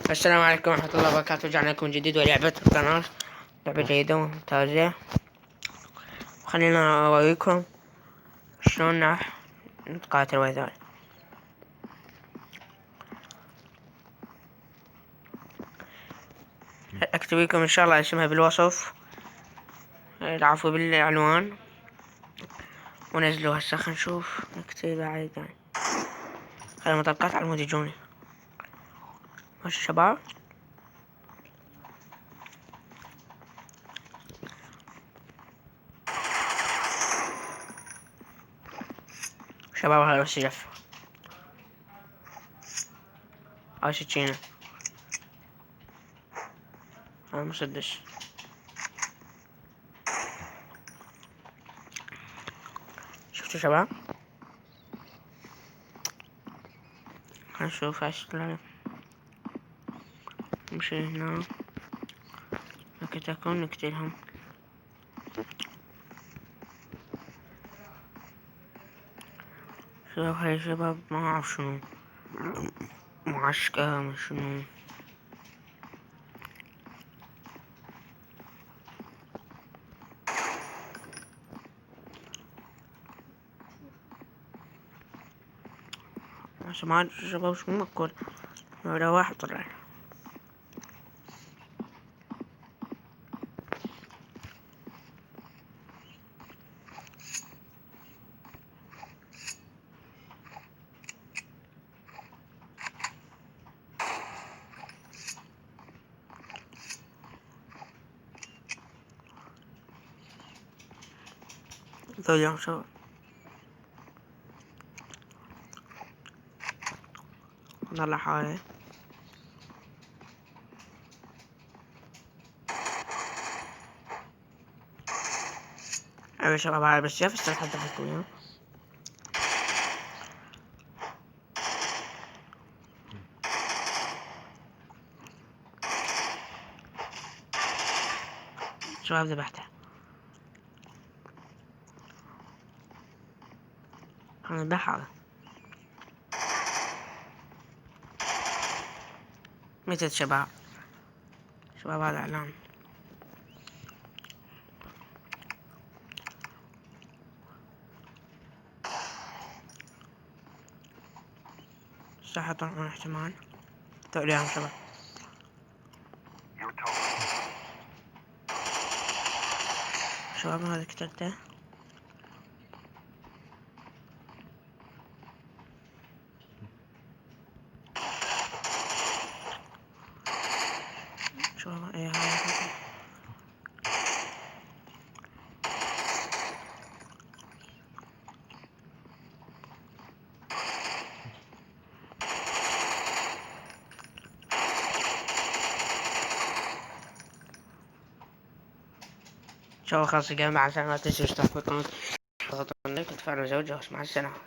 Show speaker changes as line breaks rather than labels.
السلام عليكم ورحمة الله وبركاته. رجعنا لكم من جديد ولعبة القناة، لعبة جيدة وممتازة. خلينا أوريكم شلون راح نتقاتل وياهم. اكتب لكم ان شاء الله اسمها بالوصف، العفو بالعنوان، ونزلوا هسه. خلينا نشوف نكتب بعد يعني. خلينا مطلقات على المود يجوني. ماشي شباب، شباب هذا بس جف هاي سكينة، هذا مسدس. شفتوا شباب؟ خلينا نشوف هاي شكلها. نمشي هنا نكتكم نقتلهم. شباب هاي شباب ما اعرف شنو معسكر من شنو. ما شباب شو مأكل ولا واحد طلع. ذول شباب نطلع حالي. ايوه شباب هاي بس شايف استلحق ضحكوا. شباب ذبحته. انا ذبحها. متت شباب. شباب هذا اعلان. صح طبعا احتمال تقليهم شباب. شباب هذا قتلته. شباب ايه هذا شباب خلاص الجيم. مع السلامة. لا تنسوا اشتراك بالقناة، تضغطوا اللايك وتفعلوا زر الجرس. مع السلامة.